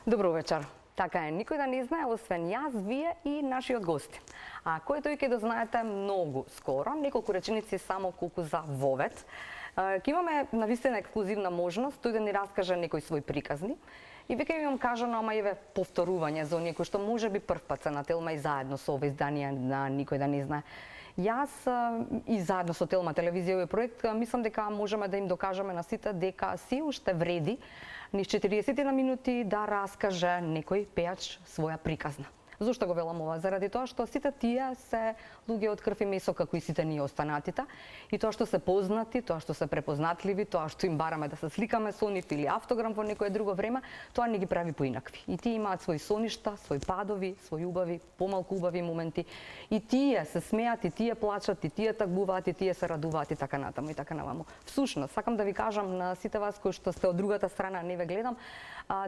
Добро вечер. Така е, никој да не знае, освен јас, вие и нашиот гости. А кој тој ќе да знаете многу скоро, неколку реченици само колку за Вовет. Ќе имаме навистина ексклузивна можност тој да ни раскаже некои своји приказни. И веќе имам кажано, ама еве повторување за оние кои што можеби прв пат се на Телма и заедно со ова издание на никој да не знае. Јас и заедно со Телма телевизија овој проект мислам дека можеме да им докажеме на сите дека си уште вреди низ 40 минути да раскаже некој пејач своја приказна. Зошто го велам ова? Заради тоа што сите тие се луѓе од крв и месо како и сите ние останатите, и тоа што се познати, тоа што се препознатливи, тоа што им бараме да се сликаме со нив или автограм во некое друго време, тоа не ги прави поинакви. И тие имаат свои соништа, свои падови, свои убави, помалку убави моменти. И тие се смеат, и тие плачат, и тие тагбуваат, и тие се радуваат и така натаму и така наваму. Всушност, сакам да ви кажам на сите вас кои што сте од другата страна, не ве гледам,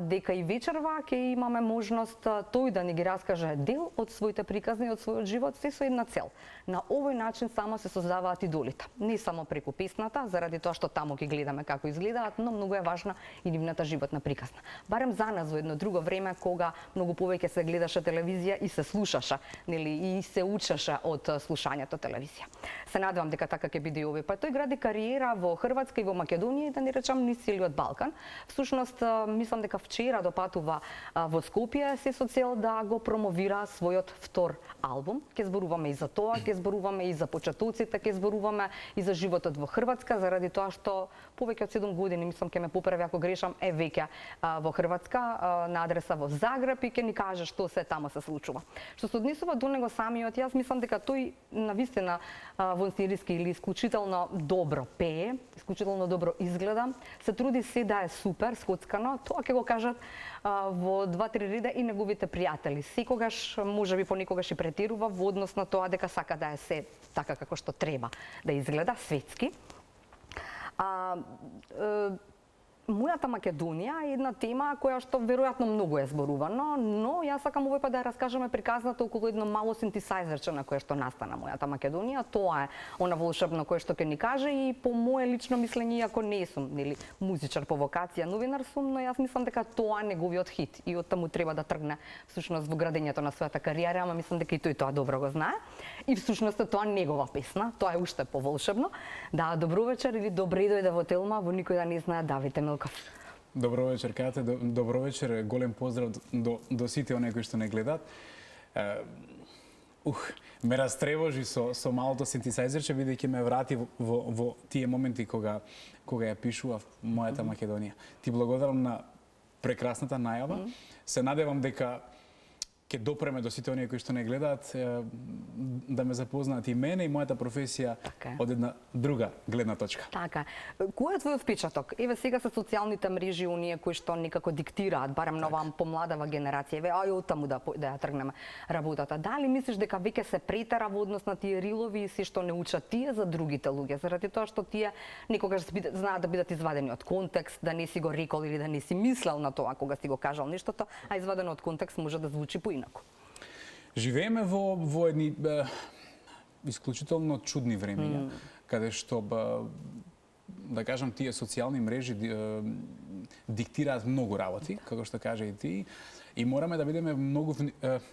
дека и вечерва ќе имаме можност тој да ни ги раскаже дел од своите приказни, од својот живот, се со една цел. На овој начин само се создаваат идолите. Не само преку песната, заради тоа што таму ќе гледаме како изгледаат, но многу е важна и нивната животна приказна. Барем за нас во едно друго време, кога многу повеќе се гледаше телевизија и се слушаше, нели, и се учеше од слушањето телевизија. Се надевам дека така ќе биде и овој пат. Тој гради кариера во Хрватска и во Македонија, да не речам низ целиот Балкан. Всушност, мислам дека вчера допатува во Скопје се со цел да го промовира својот втор албум. Ќе зборуваме и за тоа, ќе зборуваме и за почетоците, ќе зборуваме и за животот во Хрватска, заради тоа што повеќе од 7 години, мислам ќе ме поправи ако грешам, е веќе во Хрватска на адреса во Загреб и ќе ни каже што се таму се случува. Што се однесува до него самиот, јас мислам дека тој навистина во сценариски или исклучително добро пее, исклучително добро изгледа, се труди се да е супер скоцкано, тоа ќе го кажат во 2-3 реда и неговите пријатели. Секогаш, можеби понекогаш и претерува во однос на тоа дека сака да е се така како што треба да изгледа, светски. Мојата Македонија е една тема која што веројатно многу е зборувано, но јас сакам овој пат да ја раскажеме приказната околу едно мало синтесајзерче на кое што настана мојата Македонија. Тоа е она волшебно кое што ќе ни каже и по мое лично мислење, иако не сум нели музичар по вокација, новинар сум, но јас мислам дека тоа е неговиот хит и од таму треба да тргне всушност во градењето на својата кариера, ама мислам дека и тој тоа добро го знае. И всушност тоа негова песна, тоа е уште поволшебно. Да, добро вечер или добре дојде во Телма, во никој да не знае Давид Емилков. Добро вечер, Кате, добро вечер, голем поздрав до сите оние кои што не гледаат. Ме растревожи со малото синтесајзерче, бидејќи ме врати во тие моменти кога ја пишував мојата Македонија. Ти благодарам на прекрасната најава. Се надевам дека ќе допреме до сите оние кои што не гледаат, да ме запознаат и мене и мојата професија од една друга гледна точка. Така. Кој е твојот впечаток? Еве сега се социјалните мрежи, оние кои што некако диктираат, барем на оваа помладава генерација, еве ај од таму да ја тргнеме работата. Дали мислиш дека веќе се претера во однос на тие рилови и се што не учат тие за другите луѓе, заради тоа што тие некогаш знаат да бидат извадени од контекст, да не си го рекол или да не си мислел на тоа кога си го кажал нештото, а извадено од контекст може да звучи поинаку. Живееме во едни исклучително чудни времења, каде што да кажам тие социјални мрежи диктираат многу работи, како што кажа и ти, и мораме да бидеме многу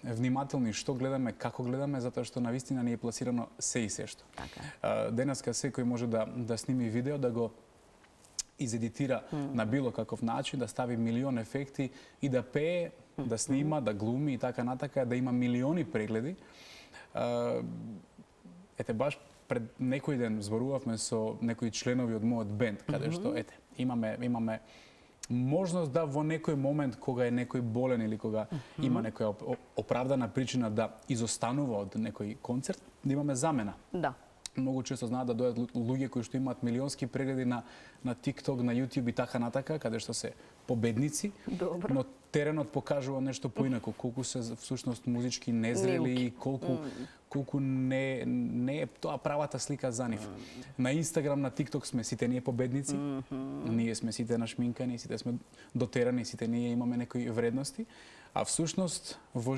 внимателни што гледаме, како гледаме, затоа што навистина не е пласирано се и се што. Денеска секој може да сними видео, да го изедитира на било каков начин, да стави милион ефекти и да пее, да снима, да глуми и така натака, да има милиони прегледи. Ете, баш пред некој ден зборувавме со некои членови од мојот бенд, каде што, ете, имаме можност да во некој момент, кога е некој болен или кога има некоја оправдана причина да изостанува од некој концерт, да имаме замена. Да. Многу често знаат да дојдат луѓе кои што имаат милионски прегледи на TikTok, на YouTube и така натака, каде што се победници, но теренот покажува нешто поинако, колку се всушност музички незрели и колку не е тоа правата слика за нив. На Инстаграм, на TikTok сме сите ние победници, ние сме сите нашминкани, сите сме дотерани, сите ние имаме некои вредности, а всушност во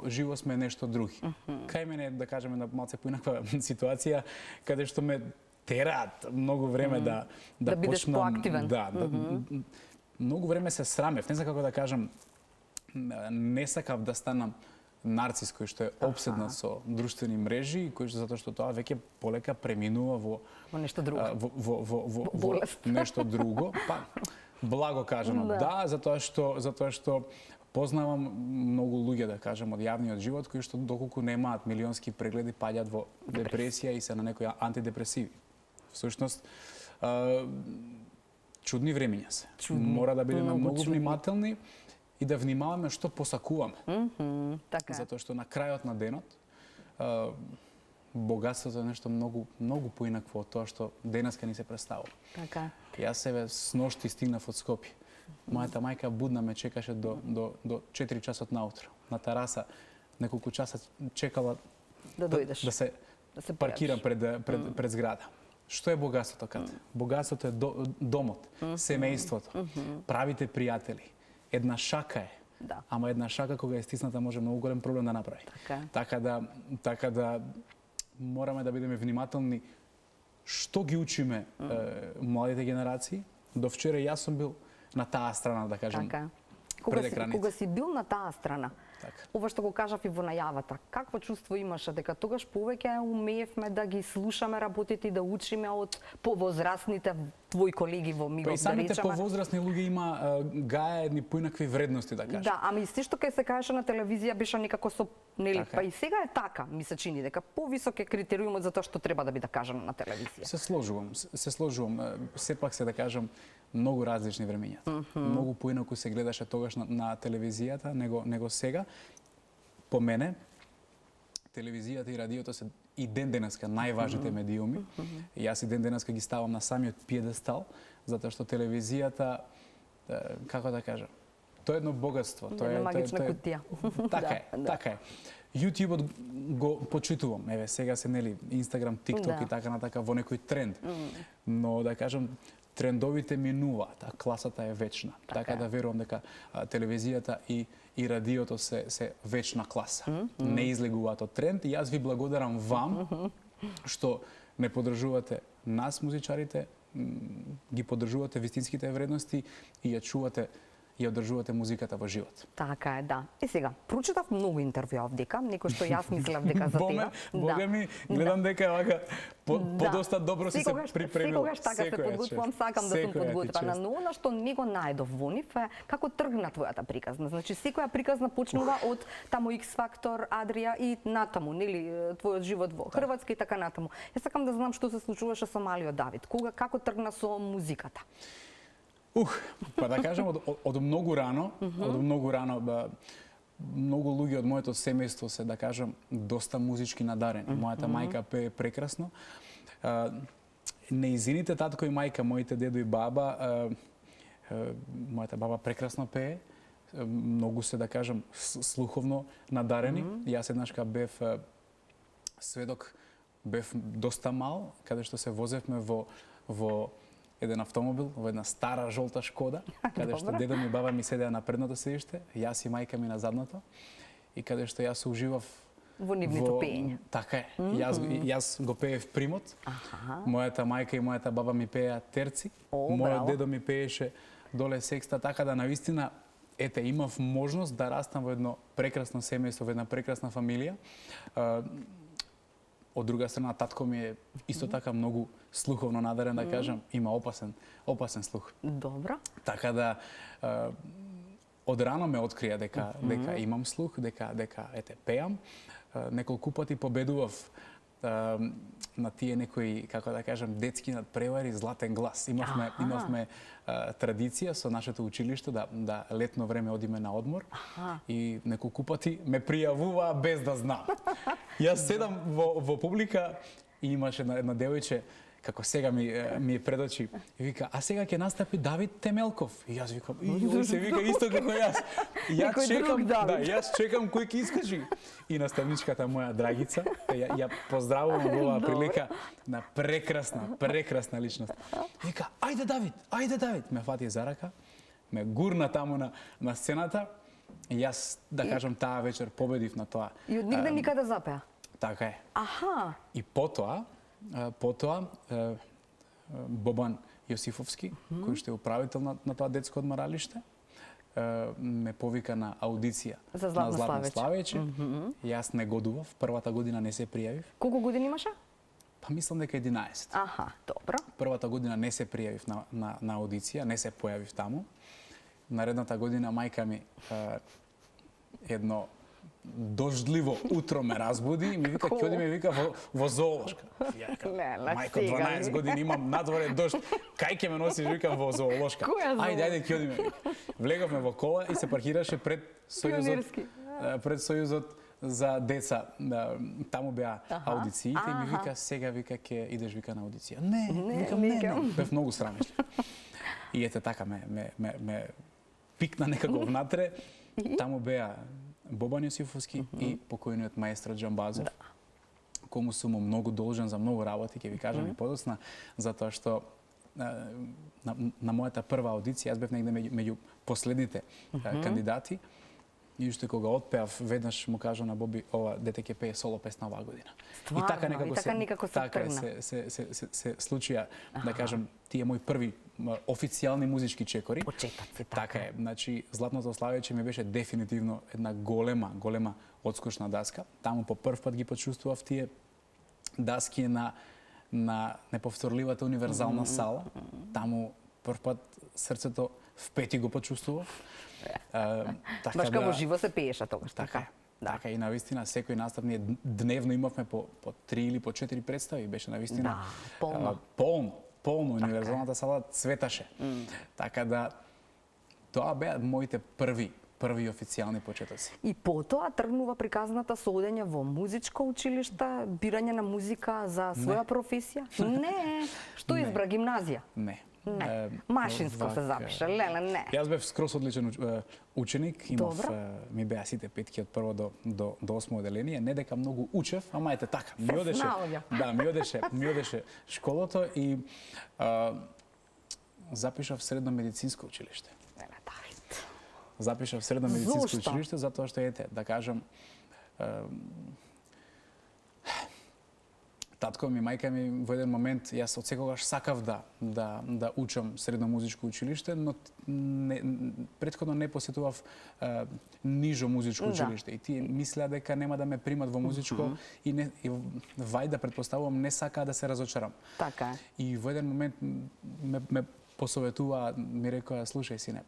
живо сме нешто други. Кај мене, да кажеме, на малце поинаква ситуација, каде што ме тераат многу време да бидеш почнам, поактивен. многу време се срамев, не знам како да кажам, не сакав да станам нарцис кој што е обседнат со друштвени мрежи, кој што затоа што тоа веќе полека преминува во нешто друго. Во нешто друго, па благо кажано, да, затоа што познавам многу луѓе, да кажем, од јавниот живот кои што доколку немаат милионски прегледи паѓаат во депресија и се на некои антидепресиви. Всушност чудни времиња се. Мора да бидеме многу внимателни и да внимаваме што посакуваме. Така. Затоа што на крајот на денот богатството е нешто многу поинакво од тоа што денеска ни се представува. Така. Јас себе сношти стигнав од Скопје. Мојата мајка будна ме чекаше до 4 часот наутро. На тераса неколку часа чекала да дојдеш. Да се паркирам пред зграда. Што е богатството каде? Богатството е домот, семејството, правите пријатели. Една шака е. Да. Ама една шака кога е стисната може многу голем проблем да направи. Така да мораме да бидеме внимателни што ги учиме младите генерации. До вчера јас сум бил на таа страна, да кажем. Така. Кога си бил на таа страна, ова што го кажав и во најавата, какво чувство имаше дека тогаш повеќе умеевме да ги слушаме работите и да учиме од повозрасните твои колеги во мигот, да речеме? Па и самите повозрасни луѓе гаја едни поинакви вредности, да кажем. Да, ами се што кај се кажеше на телевизија беше некако со, нели, па и сега е така, ми се чини дека повисок е критериумот за тоа што треба да биде кажано на телевизија. Се сложувам. Сепак се да кажам многу различни времињата. Многу поинаку се гледаше тогаш на телевизијата него сега. По мене, телевизијата и радиото се и ден денеска најважните медиуми. И јас и ден денеска ги ставам на самиот пиедестал, затоа што телевизијата, како да кажам, тоа е едно богатство. Тоа е магична кутија. Така е. YouTube го почитувам. Еве, сега се, нели, Instagram, TikTok и така натака во некој тренд. Но, да кажам, трендовите минуваат, а класата е вечна. Така да верувам дека телевизијата и радиото се вечна класа. Не излегуваат од тренд и јас ви благодарам вам што не поддржувате нас музичарите, ги поддржувате вистинските вредности и ја чувате и одржувате музиката во живот. Така е, да. И сега, прочитав многу интервјуа овдека, некој што јас мислев дека за тебе. Бога ми, гледам дека вака подоста добро си се припремил. Секогаш така се подготвувам, сакам да сум подготвена, но она што него најдов во нив е како тргна твојата приказна. Значи, секоја приказна почнува од таму X Factor, Адрија и натаму, нели, твојот живот во Хрватска и така натаму. Јас сакам да знам што се случуваше со малиот Давид. Како тргна со музиката? Па да кажем, од многу рано, многу луѓе од моето семејство се, да кажем, доста музички надарени. Мојата мајка пее прекрасно. Неизините татко и мајка, моите дедо и баба, мојата баба прекрасно пее, многу се, да кажем, слуховно надарени. Јас еднашка бев сведок, бев доста мал, каде што се возевме во еден автомобил, во една стара жолта Шкода, каде што дедо ми и баба ми седеа на предното седиште, јас и мајка ми на задното, и каде што јас уживав во нивното пеење. Така е. Јас го пеев примот. Мојата мајка и мојата баба ми пееа терци. Мојот дедо ми пееше доле секста, така да навистина имав можност да растам во едно прекрасно семејство, во една прекрасна фамилија. Од друга страна, татко ми е исто така многу слуховно надарен, да кажам, има опасен слух. Добро. Така да од рано ме открија дека имам слух, дека пеам. Неколку пати победував на тие некои, како да кажам, детски надпревари, златен глас. Имавме традиција со нашето училиште да летно време одиме на одмор и неколку пати ме пријавуваа без да знам. Јас седам во публика и имаше една девојче, како сега ми предочи, и вика, а сега ќе настапи Давид Темелков. И јас викам, се вика исто како јас. Јас чекам кој ќе искажи. И наставничката моја Драгица, ја поздравувам во оваа прилика на прекрасна личност. Вика, ајде Давид, ме фати за рака, ме гурна таму на сцената и јас, да кажам, таа вечер победив на тоа. И од нигде никаде запеа? Така е. Аха. И потоа Бобан Јосифовски, кој што е управител на тоа детско одморалиште, ме повика на аудиција За на Златно Златно Славече. Славече. Јас не годував, првата година не се пријавив. Колку години имаше? Па мислам дека 11. Аха, добро. Првата година не се пријавив на аудиција, не се појавив таму. Наредната година мајка ми едно дождливо утро ме разбуди и ми вика ќе одиме вика во зоолошка. Ја викам, мајко 12 години имам надворе дожд, кај ќе ме носиш викам во зоолошка. Ајде ќе одиме. Влеговме во кола и се паркираше пред Сојузот за деца. Таму беа аудициите и ми вика сега вика ќе идеш вика на аудиција. Не, викам не. Бев многу срамежлив. И ете така ме пикна некако внатре. Таму беа Бобан Јосифовски и покојниот маестро Џамбазов, кому сум му многу должен за многу работи, ќе ви кажам и подоцна, затоа што на мојата прва аудиција, јас бев негде меѓу последните кандидати, и уште кога отпеав, веднаш му кажа на Боби, ова дете ќе пее соло песна оваа година. Стварно, и така некако се случија, да кажам, тие мои први официјални музички чекори. Почетоци, така е. Значи, Златното Славече ми беше дефинитивно една голема одскочна даска. Таму по прв пат ги почувствував тие даски на неповторливата универзална сала. Таму прв пат срцето впети го почувствував. Баш како во живо се пееше тогаш, така. Така и навистина секој настап ние дневно имавме по 3 или по 4 представи, беше навистина полно универзалната сала цветаше. Така да тоа беа моите први официјални почетоци. И потоа тргнува приказната со одење во музичко училиште, бирање на музика за своја професија? Не. Што избра гимназија? Не. Не. Машинско се запиша, не. Јас бев скроз одличен ученик, имав ми беа сите петки од прво до 8 оделение, не дека многу учев, ама ете така, ми одеше школото и запишав средно медицинско училиште. Запишав средно медицинско училиште затоа што ете, да кажам, татко ми, мајка ми во еден момент, јас од секогаш сакав да учам средно музичко училиште, но претходно не посетував нижо музичко училиште. И тие мислеа дека нема да ме примат во музичко и вајда претпоставувам не сакаа да се разочарам. Така. И во еден момент ме посоветуваа, ми рекоа, слушај сине,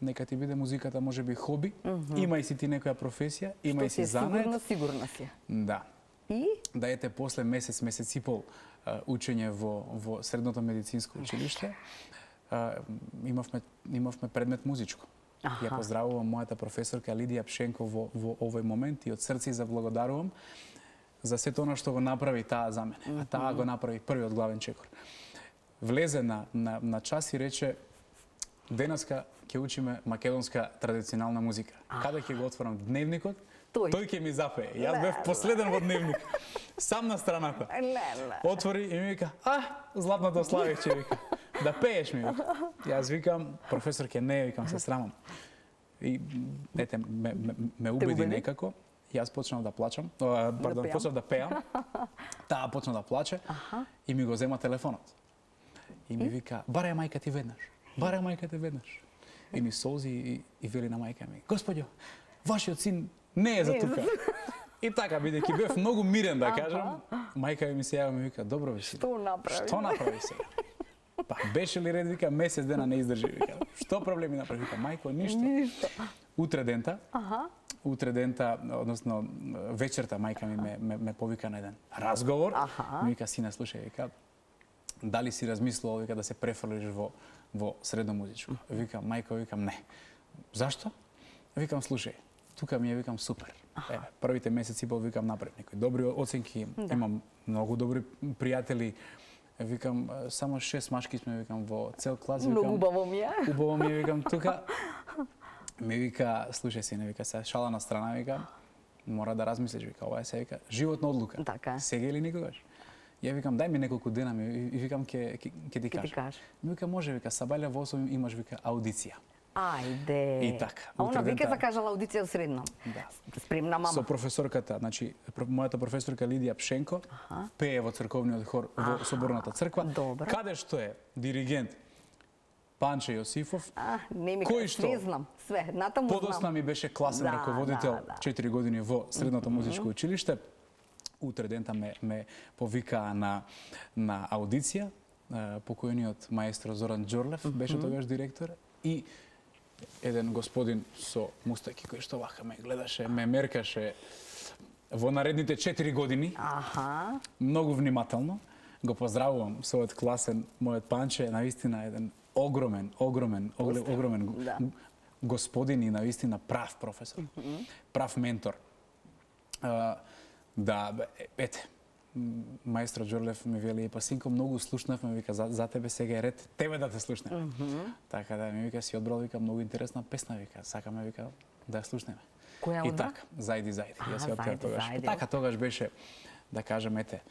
нека ти биде музиката можеби хоби, имај си ти некоја професија, имај си занет. Сигурно си. Да. И? Да ете после месец и пол учење во средното медицинско училиште, имавме предмет музичко. Ја поздравувам мојата професорка Лидија Пшенко во овој момент и од срце заблагодарувам за сето она што го направи таа за мене. А таа го направи првиот главен чекор. Влезе на час и рече: денеска ќе учиме македонска традиционална музика. Каде ќе го отворам дневникот, тој ќе ми запее. Јас бев последен во дневник. Сам на страната. Отвори и ми вика: Златното Славече, вика. Да пееш ми, вика. Јас викам: професорке, не, викам, се срамам. И ете, ме убеди некако. Јас почнав да плачам, почнав да пеам. Таа почна да плаче и ми го зема телефонот. И ми вика: барај мајка ти веднаш. Барај мајка ти веднаш. И ми солзи и вели на мајка ми: Господјо, вашиот син не е за тука. И така, бидејќи бев многу мирен, да кажам, мајка ми се јава и ми вика: добро бе сине. Што направи сега? Па беше ли ред, вика, месец дена не издржи, вика. Што проблеми направи? Вика: мајко, ништо. Утре дента, односно вечерта, мајка ми ме повика на еден разговор. Ми вика: сине, слушај, вика, дали си размислувал, вика, да се префрлиш во средно музичко? Викам: мајко, викам, не. Зашто? Викам: слушај, тука ми е, викам, супер. Првите месеци пол, викам, направив некои добри оценки, имам многу добри пријатели. Викам, само 6 машки сме, викам, во цел клас. Многу убаво ми е. Убаво ми е, викам, тука. Ми вика: слушај сине, вика, се шала на страна, вика, мора да размислиш, вика, ова е се, вика, животна одлука. Така. Сега или никогаш. Ја викам: дај ми неколку дена, и викам, ќе ти кажам. Ми вика: може, вика, сабајле во 8 имаш, вика, аудиција. Ајде. И така. А она веќе закажала аудиција во средно. Да. Спремна мама. Со професорката, значи, мојата професорка Лидија Пшенко, пее во црковниот хор во Соборната црква. Добро. Каде што е диригент Панче Јосифов, не ми кој што не знам, све, натаму знам. подосна ми беше класен раководител 4 години во средното музичко училиште. Утре дента ме повикаа на аудиција. Покојниот маестро Зоран Џорлев беше тогаш директор и еден господин со мустаки кој што вака ме гледаше, ме меркаше во наредните 4 години. Многу внимателно. Го поздравувам својот класен, мојот Панче, наистина еден огромен господин и наистина прав професор, прав ментор. Ете, маестро Џорлев ми вели, па синко, многу слушнавме, вика, за тебе сега е ред, тебе да те слушнеме. Така да ми вика, си одбрал, вика, многу интересна песна, вика, сакаме, вика, да ја слушнеме. Која и така, зајди. Јас се оптеа тогаш. Така тогаш беше, да кажем, ете,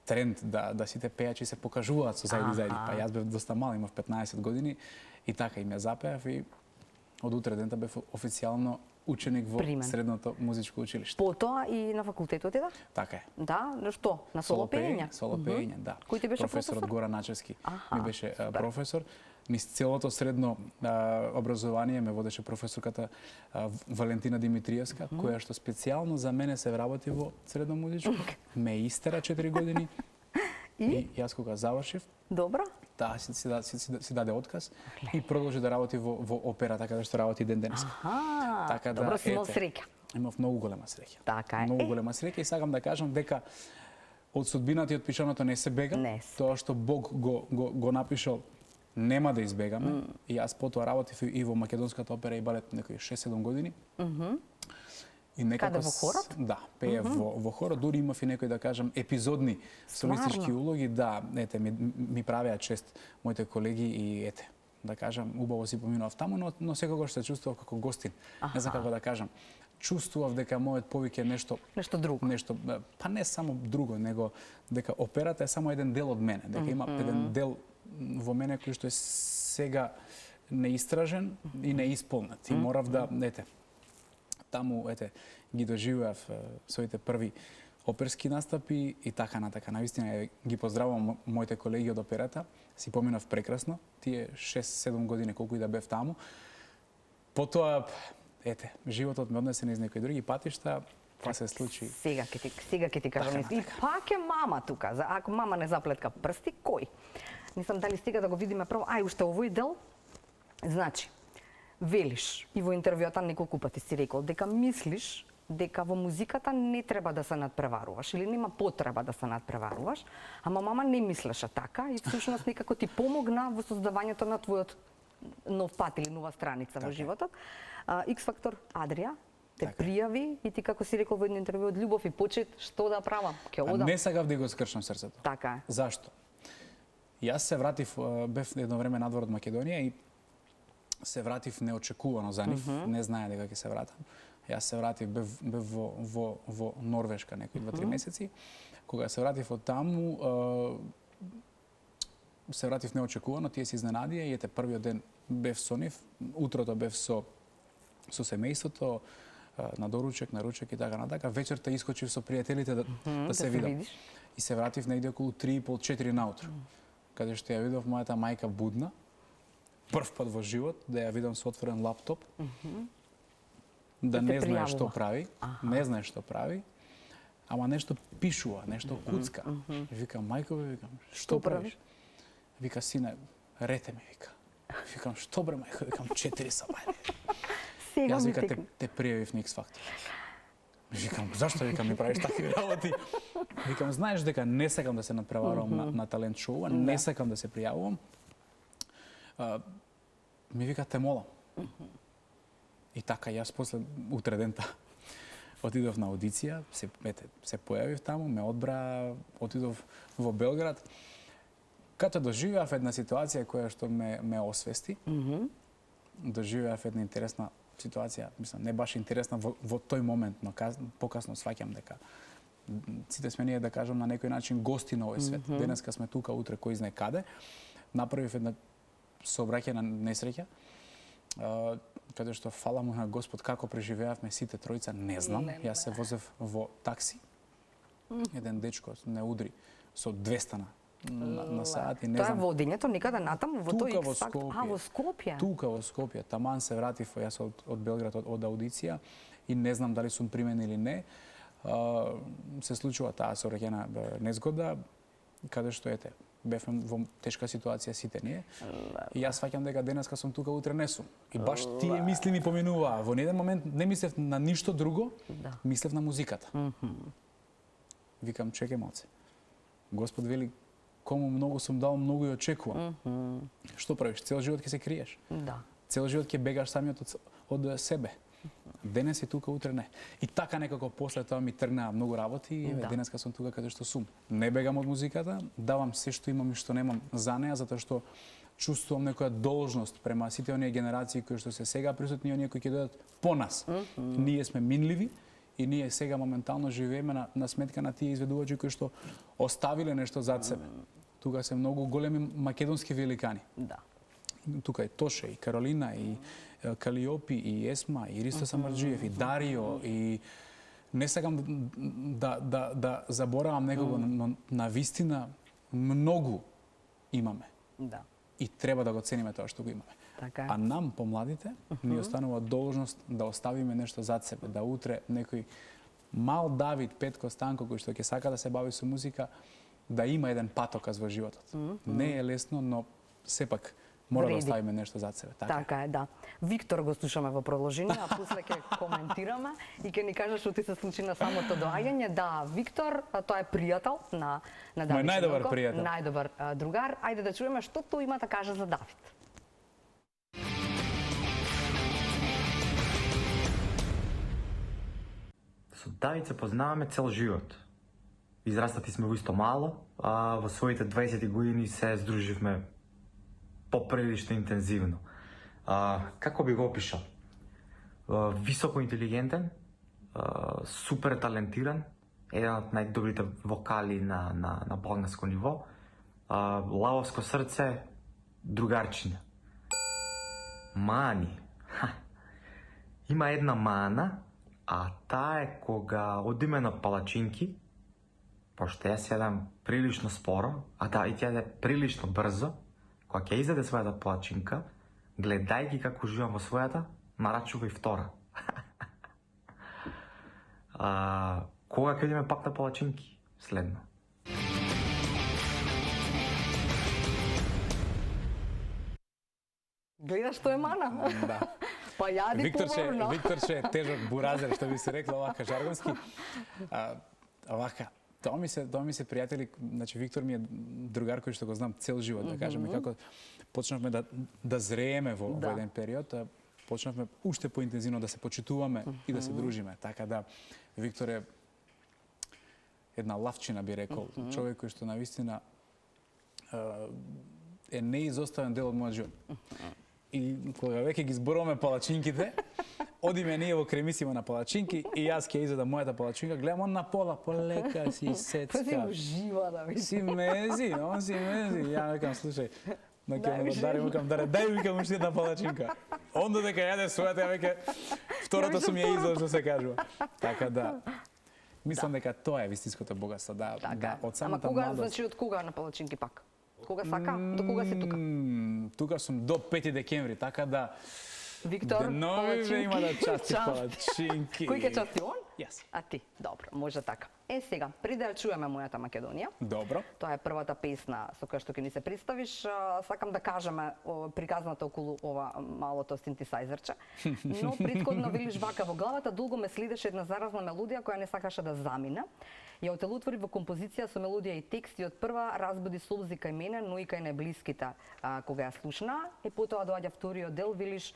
тренд да сите пејачи се покажуваат со зајди. Па јас бев доста мал, имав 15 години и така им ја запеав и од утре дента бев официјално ученик во средното музичко училиште. Потоа и на факултет отида? Така е. Да, што? На соло пеење? Соло пеење, да. Кој ти беше професорот Горан Начевски ми беше професор. Низ целото средно образование ме водеше професорката Валентина Димитриевска, која што специјално за мене се вработи во средно музичко. Ме истера 4 години. И јас кога завршив, добро, си даде отказ и продолжи да работи во операта каде што работи ден денес. Така да, добро, си имал среќа. Имав многу голема среќа. Така е. Многу голема среќа и сакам да кажам дека од судбината и од пишаното не се бега. Тоа што Бог го напишал нема да избегаме. И јас потоа работив и во Македонската опера и балет некои 6-7 години. И некако, каде во хорот? Да, пеев во хорот, дури имав и некои, да кажам, епизодни солистички улоги, да, ете, ми правеа чест моите колеги и ете, да кажам, убаво си поминував таму, но секогаш се чувствував како гостин. Не знам како да кажам. Чувствував дека мојот повик е нешто друго. Па не само друго, него дека операта е само еден дел од мене, дека има еден дел во мене кој што е сега неистражен и неисполнет. И морав да, ете, таму, ете, ги доживеав своите први оперски настапи и така натака. Навистина ги поздравувам моите колеги од операта. Си поминав прекрасно, тие 6-7 години колку и да бев таму. Потоа, ете, животот ме однесе низ некои други патишта, па се случи. Сега ќе ти кажам, и пак е мама тука. Ако мама не заплетка прсти, кој? Не знам дали стига да го видиме прво. Уште овој дел. Значи, велиш и во интервјуата неколку пати си рекол дека мислиш дека во музиката не треба да се надпреваруваш или нема потреба да се надпреваруваш, ама мама не мислеше така и всушност некако ти помогна во создавањето на твојот нов пат или нова страница во животот. X Factor Адрија те пријави и ти, како си рекол во едно интервју, од љубов и почит, што да правам? Ќе одам. Не сакав да го скршам срцето. Така е. Зашто? Јас се вратив, бев едно време надвор од Македонија и се вратив неочекувано за нив, не знаеа дека ќе се вратам. Јас се вратив, бев во Норвешка некои 2-3 месеци. Кога се вратив од таму, се вратив неочекувано, тие се изненадија и ете првиот ден бев со нив, утрото бев со семејството, на доручек, на ручек и така натака. Вечерта искочив со пријателите да се видам. И се вратив негде околу 3:30-4 наутро, каде што ја видов мојата мајка будна, прв пат во живот, да ја видам со отворен лаптоп, да не знае што прави, ама нешто пишува, нешто куцка. Викам, мајко, викам, што правиш? Вика, сине, рете ме, вика. Викам, што бре, мајко, викам, 4 са, мајко. Јас, вика, те пријавив на X Factor. Викам, зашто, викам, ми правиш такви работи? Викам, знаеш дека не сакам да се надпреварувам на талент шоува, не сакам да се пријавувам. Ми вика, те молам. И така, јас после утре дента отидов на аудиција, се појавив таму, ме одбра, отидов во Белград. Като доживеав една ситуација која што ме освести, доживеав една интересна ситуација, мислам, не баш интересна во тој момент, но покасно сваќам дека сите сме ние, да кажам, на некој начин гости на овој свет. Денеска сме тука, утре кој знае каде. Направив една сообраќајна несреќа, каде што фала му на Господ како преживеавме сите тројца, не знам. Јас се возев во такси. Еден дечко не удри со 200 на саат и не Тоа е знам. водењето никаде натаму во тој Тука во X-Factor. Скопје. Во Скопје. Тука во Скопје, таман се вратив јас од Белград од аудиција и не знам дали сум примен или не. Се случува таа сообраќајна незгода, каде што ете, бевме во тешка ситуација сите ние. И јас фаќам дека денеска сум тука, утре не сум. И баш тие мисли ми поминуваа. Во еден момент не мислев на ништо друго, мислев на музиката. Викам, чекај малце. Господ вели, кому многу сум дал, многу и очекувам. Што правиш? Цел живот ќе се криеш. Да. Цел живот ќе бегаш самиот од себе. Денес си тука, утре не. И така некако после тоа ми тргнаа многу работи и денеска сум тука каде што сум. Не бегам од музиката, давам се што имам и што немам за неа, затоа што чувствувам некоја должност према сите оние генерации кои што се сега присутни и оние кои ќе дојдат по нас. Ние сме минливи и ние сега моментално живееме на сметка на тие изведувачи кои што оставиле нешто зад себе. Тука се многу големи македонски великани. Да. Тука е Тоше, и Каролина, и Калиопи, и Есма, и Ристо Самарджиев, и Дарио, и не сакам да заборавам некого, но на вистина многу имаме. Да. И треба да го цениме тоа што го имаме. Така е. А нам, помладите, ни останува должност да оставиме нешто зад себе, да утре некој мал Давид Петко Станко кој што ќе сака да се бави со музика, да има еден патоказ во животот. Не е лесно, но сепак мора да оставиме нешто зад себе. Така е, да. Виктор го слушаме во продолжение, а после ќе коментираме и ќе ни кажеш што ти се случи на самото доаѓање. Да, Виктор, тоа е пријател на Давид. Мој најдобар пријател. Најдобар другар. Ајде да чуеме што тој има да каже за Давид. Со Давид се познаваме цел живот. Израстати сме во исто мало, а во своите 20 години се здруживме поприлично интензивно. Како би го опишал? Високо интелигентен, супер талентиран, еден од најдобрите вокали на балканско ниво, лавовско срце, другарчина. Мани. Има една мана, а таа е кога одиме на палачинки, пошто јас јадам прилично споро, а да и тя јаде прилично брзо, кога ќе издаде својата палачинка, гледајќи како живам во својата, нарачува и втора. Кога ќе одиме пак на палачинки? Следно. Гледаш што е мана? Да. Па јади поборно. Викторче е тежок буразер, што би се рекло овака жаргонски. Овака, тоа ми се пријатели, значи Виктор ми е другар кој што го знам цел живот, да кажеме, како почнавме да зрееме во еден период, почнавме уште поинтензивно да се почитуваме и да се дружиме. Така да Виктор е една лавчина, би рекол, човек кој што навистина е неизоставен дел од мојот живот. И кога веќе ги зборуваме палачинките, одиме ние во кремисима на палачинки и јас ќе изедам мојата палачинка, гледам он на пола, полека си сецка. Си ужива, да ви. Си мези, он си мези. Ја викам, слушај, на ќе му дари, викам, дај викам уште една палачинка. Он додека јаде својата, ја веќе втората сум ја изел, што се кажува. Така да, мислам дека тоа е вистинското богатство, да, од самата младост. Ама кога, значи, од кога на палачинки пак? Кога сака? До кога си тука? Тука сум до 5 декември, така да Виктор, палачинки. Има да части палачинки. Кој ќе части он? Јас. А ти? Добро, може така. Сега, пред да ја чуеме мојата Македонија. Добро. Тоа е првата песна со која што ќе ни се представиш. Сакам да кажеме приказната околу ова малото синтесајзерче. Но претходно велиш вака, во главата долго ме следеше една заразна мелодија која не сакаше да замине. Ја отелутвори во композиција со мелодија и текст и од прва разбуди солзи кај мене, но и кај најблиските кога ја слушна. И потоа доаѓа вториот дел, велиш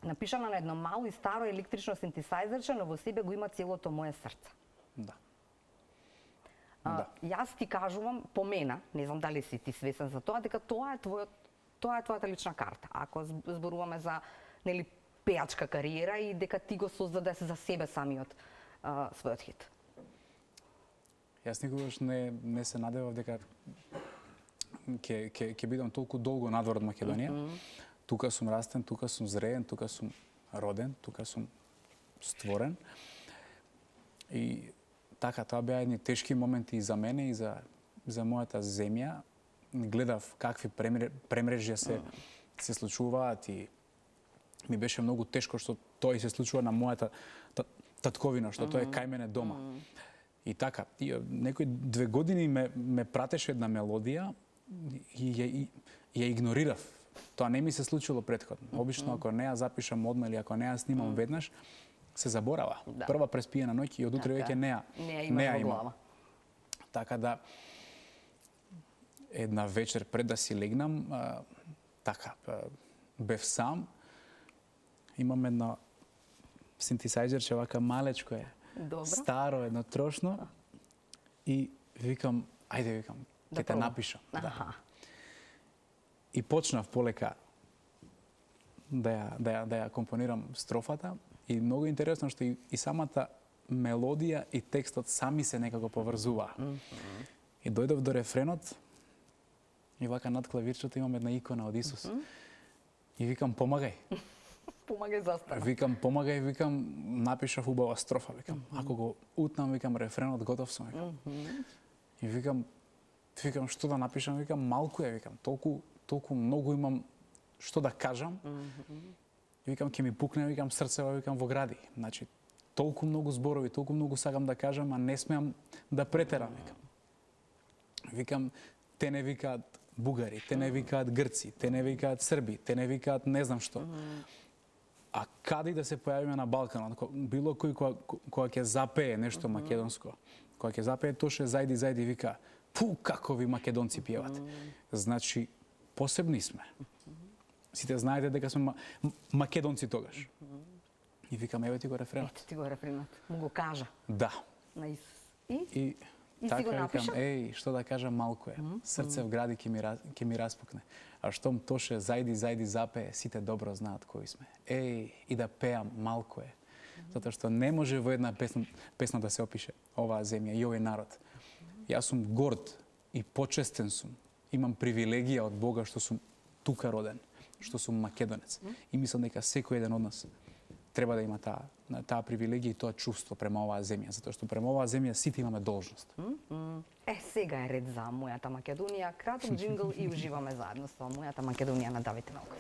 напишана на едно мало и старо електрично синтесајзерче, но во себе го има целото моје срце. Да. Јас ти кажувам, по мене, не знам дали си ти свесен за тоа, дека тоа е твојата лична карта. Ако зборуваме за нели пеачка кариера и дека ти го создаде за себе самиот својот хит. Јас никогаш не се надевав дека ќе бидам толку долго надвор од Македонија. Тука сум растен, тука сум зреен, тука сум роден, тука сум створен. И така, тоа беа едни тешки моменти и за мене и за за мојата земја, гледав какви премрежја се случуваат и ми беше многу тешко што тоа и се случува на мојата татковина, што тоа е кај мене дома. И така, некои 2 години ме пратеше една мелодија и ја игнорирав. Тоа не ми се случило претходно. Обично ако не ја запишам одма или ако не ја снимам веднаш, се заборава. Прва преспиена ноќ и од утре веќе не ја имам. Така да една вечер пред да си легнам, така бев сам. Имам едно синтесајзерче вака малечко е. Старо, едно трошно. И викам, ајде викам, ќе те напишам. Да. И почнав полека да ја компонирам строфата. И многу интересно што и самата мелодија и текстот сами се некако поврзуваа. И дојдов до рефренот и вака над клавирчето имам една икона од Исус. И викам, помагај. Помагај застана. Викам, напишав убава строфа, викам. Ако го утнам, викам, рефренот готов сум, викам. И викам, што да напишам, викам, малку е, викам. Толку многу имам што да кажам. И викам, ќе ми пукне, викам, срцева, викам, во гради. Значи, толку многу зборови, толку многу сакам да кажам, а не смеам да претерам, викам. Викам, те не викаат бугари, те не викаат грци, те не викаат срби, те не викаат не знам што. А каде да се појавиме на Балканот, било кој кога ќе запее нешто македонско, кога ќе запее Тоше зајди вика, како ви македонци пиеват. Значи, посебни сме. Сите знаете дека сме македонци тогаш. И викам, еве ти го рефренот. Ето ти го рефренот. Му го кажа. Да. На Исус. И така викам, што да кажам, малку е. Срце в гради ќе ми распукне. А штом Тоше зајди запее, сите добро знаат кои сме. И да пеам, малку е. Затоа што не може во една песна да се опише оваа земја и овој народ. Јас сум горд и почестен сум. Имам привилегија од Бога што сум тука роден, што сум македонец. И мислам дека секој еден од нас треба да има таа привилегија и тоа чувство према оваа земја, затоа што према оваа земја сите имаме должност. Сега е ред за Мојата Македонија, краток джингл и уживаме заедно со Мојата Македонија на Давид Темелков.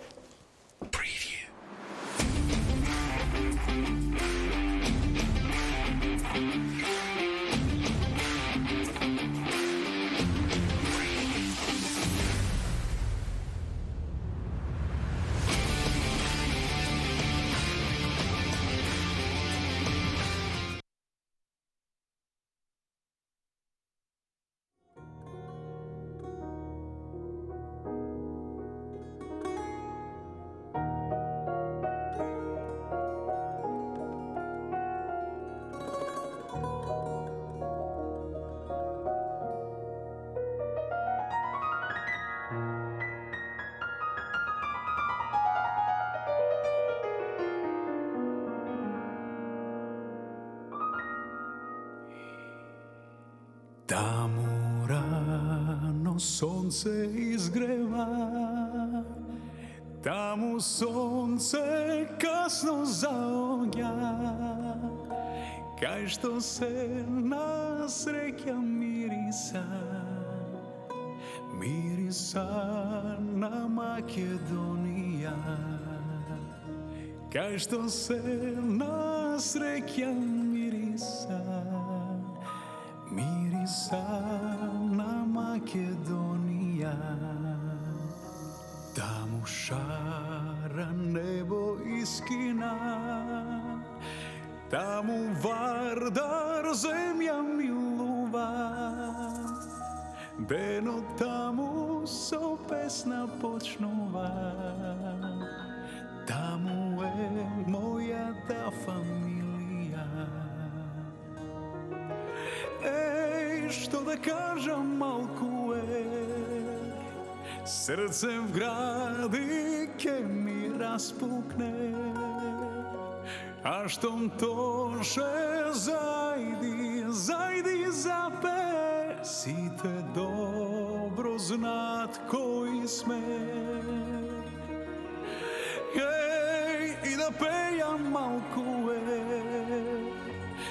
Таму рано сонце изгрева, таму сонце касно заоѓа, кај што се на среќа мириса, мириса на Македонија, кај што се на среќа мириса, мириса на Македонија. Таму шара небо искина, таму Вардар земја милува, денот таму со песна почнува, таму е мојата фамилија. Што да кажам, малку е, срце в гради ќе ми распукне, а штом Тоше зајди запе, сите добро знаат кои сме. И да пејам, малку е,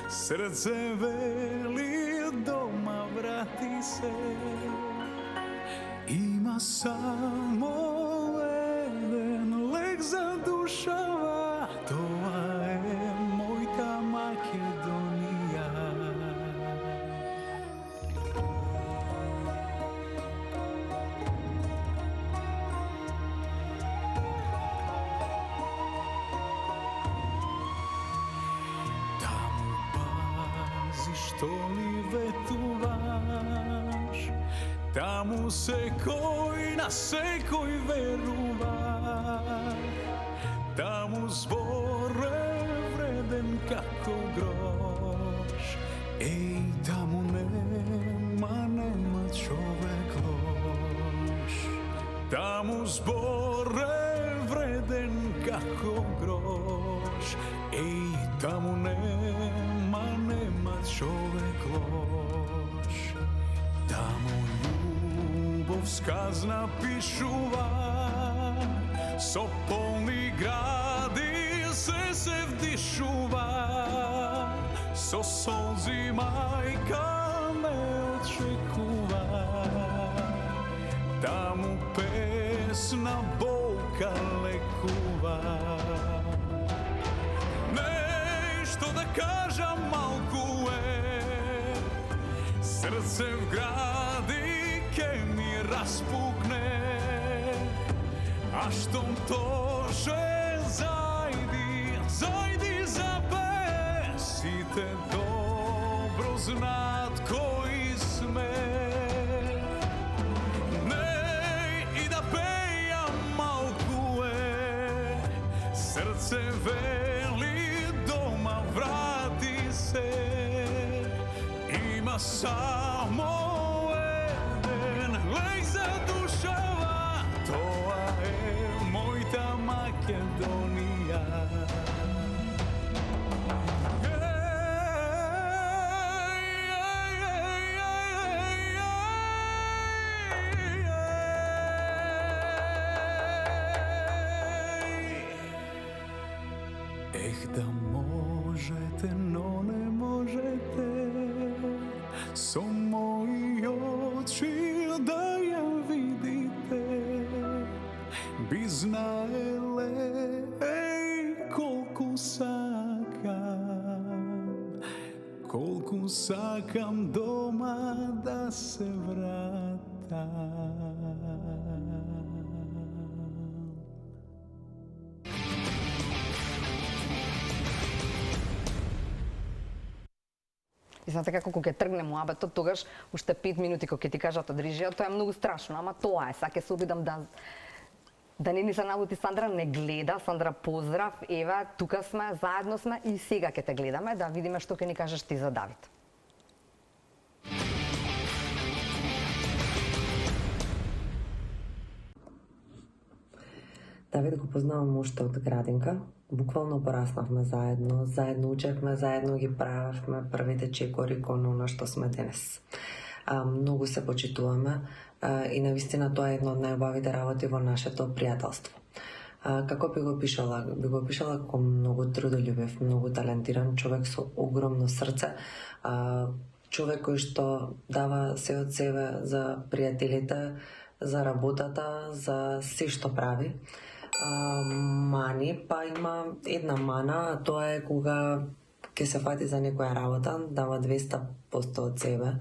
срце вели дома врати срце има само еден лек за душава, тоа е мојта Македонија. Таму пази што ли ветуваш, таму секој на секој верува, таму збор е вреден како грош, еј, таму нема човек лош. Таму збор е вреден како грош, еј, таму нема човек лош. Таму љубов сказна пишува, со полни гради се вдишува, со солзи мајка ме очекува. Таму песна болка лекува. Нешто да кажам малку е, срце вгради ке ми распукне, а штом тоше зајди за сите добро знаат кои сме. И да пејам малку е, срце вели дома врати се, има само еден лек за душава, тоа е мојта Македонија. Ех, да можете, но не можете, со мои очи да ја видите, би знаеле, еј, колку сакам дома да се вратам. И знаете како ќе тргне муабетот, тогаш уште 5 минути кога ќе ти кажат од режија, тоа е многу страшно, ама тоа е. Сега ќе се обидам да не ни се налути Сандра, не гледа. Сандра, поздрав, еве, тука сме, заедно сме и сега ќе те гледаме, да видиме што ќе ни кажеш ти за Давид. Давид го познавам уште од градинка. Буквално пораснавме заедно учевме, заедно ги правевме првите чекори кон она што сме денес. Многу се почитуваме и навистина тоа е една од најубавите работи во нашето пријателство. Како би го пишала? Би го пишала како многу трудолюбив, многу талентиран човек со огромно срце, човек кој што дава се од себе за пријателите, за работата, за се што прави. Мани, па има една мана, тоа е кога ќе се фати за некоја работа, дава 200% од себе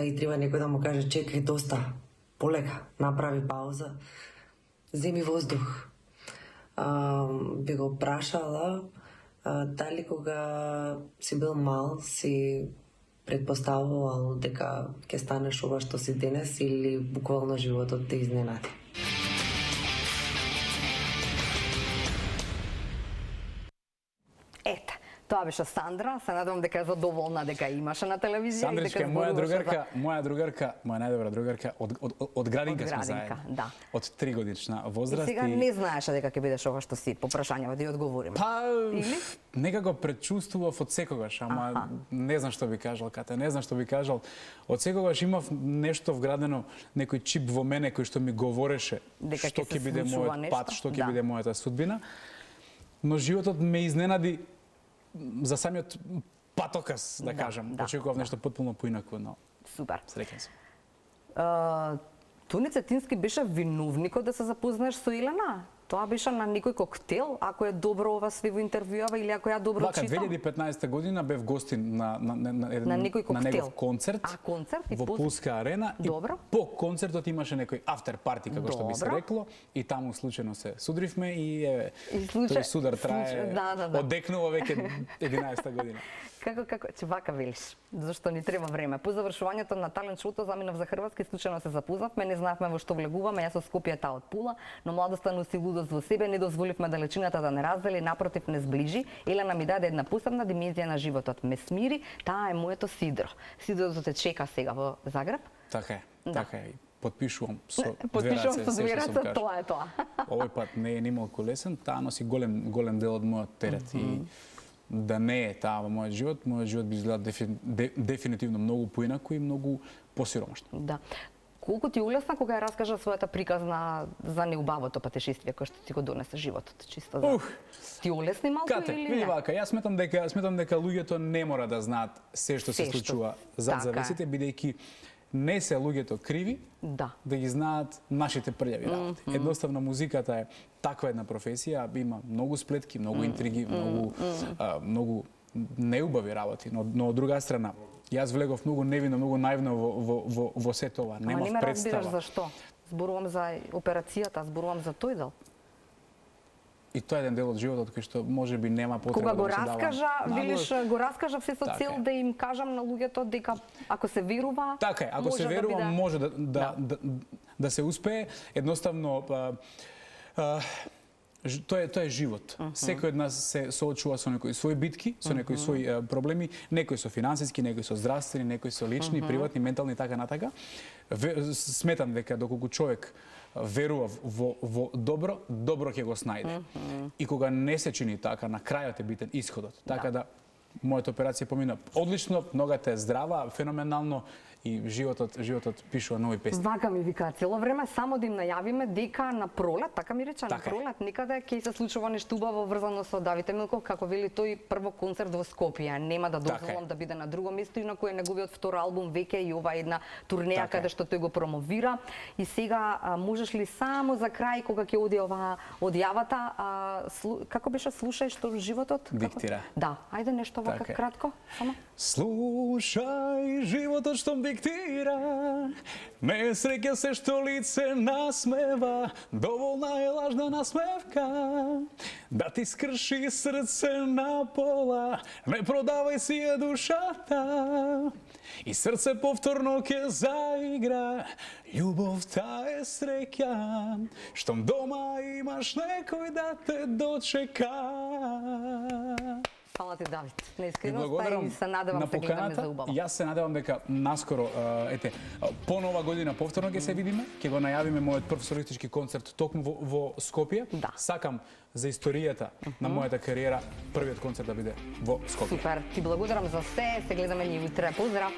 и треба некој да му каже чекај доста, полека, направи пауза, земи воздух. Би го прашала дали кога си бил мал си предпоставувал дека ќе станеш ова што си денес или буквално животот те изненади. Ете, тоа беше Сандра, се надевам дека е задоволна дека имаше на телевизија. Сандричка е моја другарка, моја најдобра другарка, од градинка сме заедно. Да. Од 3 годишна возраст. И сега не знаеше дека ќе бидеш ова што си, по прашањава да ја одговориме. Па, некако предчувствував од секогаш, ама не знам што би кажал, Кате, не знам што би кажал. Од секогаш имав нешто вградено, некој чип во мене кој што ми говореше што ќе биде мојот пат, што ќе биде мојата судбина. Но животот ме изненади за самиот патоказ, да кажам. Очекував нешто потполно поинако, но супер. Среќен сум. Тони Цетински беше виновникот да се запознаеш со Елена? Тоа беше на некој коктел, ако е добро ова све во интервјуава или ако ја добро читам? 2015 година бев гостин на некој коктел. На негов концерт. Концерт и во Пулска арена. Добро. И по концертот имаше некој афтер парти, како што би се рекло, и таму случајно се судривме и тој судар трае, одекнува веќе 11-та година. Како вака велиш, зашто ни треба време. По завршувањето на талент шоуто заминав за Хрватска и случајно се запознавме, не знаевме во што влегуваме, јас со Скопје, таа од Пула, но младоста носи лудост во себе, не дозволивме далечината да не раздели, напротив не сближи. Елена ми даде една посебна димензија на животот, ме смири, таа е моето сидро. Сидрото те чека сега во Загреб? Така е, така е. Подпишувам со две раце, тоа е тоа. Овој пат не е нималку лесен, таа носи голем дел од мојот терет и да не е таа во мојот живот би изгледа дефинитивно многу поинаку и многу посиромашно. Да. Колку ти улесна кога ја раскажа својата приказна за неубавото патешествие кој што ти го донесе животот, чисто за... Ти улесни малку или не? Види вака, јас сметам дека луѓето не мора да знаат се што се случува зад завесите, бидејќи не се луѓето криви да ги знаат нашите прљави работи. Едноставно музиката е таква една професија, има многу сплетки, многу интриги, многу неубави работи, но од друга страна јас влегов многу невино, многу наивно во се тоа. Немав представа. Ама не ме разбираш зашто? Зборувам за операцијата, зборувам за тој дел. И тоа е еден дел од животот кој што можеби нема потреба да се дава. Го раскажа се со цел да им кажам на луѓето дека ако се верува, така е, ако се верува може да се успее. Едноставно тоа е живот. Секој од нас се соочува со некои своји битки, со некои своји проблеми, некои со финансиски, некои со здравствени, некои со лични, приватни, ментални, така натака. Сметам дека доколку човек верува во добро, добро ќе го снајде. И кога не се чини така, на крајот е битен исходот. Така да мојата операција помина одлично, ногата е здрава, феноменално и животот пишува нови песни. Вака ми вика цело време, само да им најавиме дека на пролет, така ми рече, на пролет никаде ќе се случува нешто убаво врзано со Давид Емилков, како вели тој прво концерт во Скопје. Нема да дозволам да биде на друго место, инаку е неговиот втор албум веќе и ова една турнеја каде што тој го промовира. И сега можеш ли само за крај кога ќе оди оваа одјавата, како беше слушај што животот диктира? Да, ајде нешто вака кратко, само. Слушај животот што диктира, не среќа се што лице насмева, доволна е лажна насмевка, да ти скрши срце на пола, не продавај си ја душата, и срце повторно ќе заигра, љубовта е среќа, штом дома имаш некој да те дочека. Фала ти, Давид, на искреноста и се надевам се гледаме за убаво. Јас се надевам дека наскоро, по нова година повторно ќе се видиме, ќе го најавиме мојот прв солистички концерт токму во Скопје. Да. Сакам за историјата на мојата кариера првиот концерт да биде во Скопје. Супер, ти благодарам за се, се гледаме ни утре. Поздрав!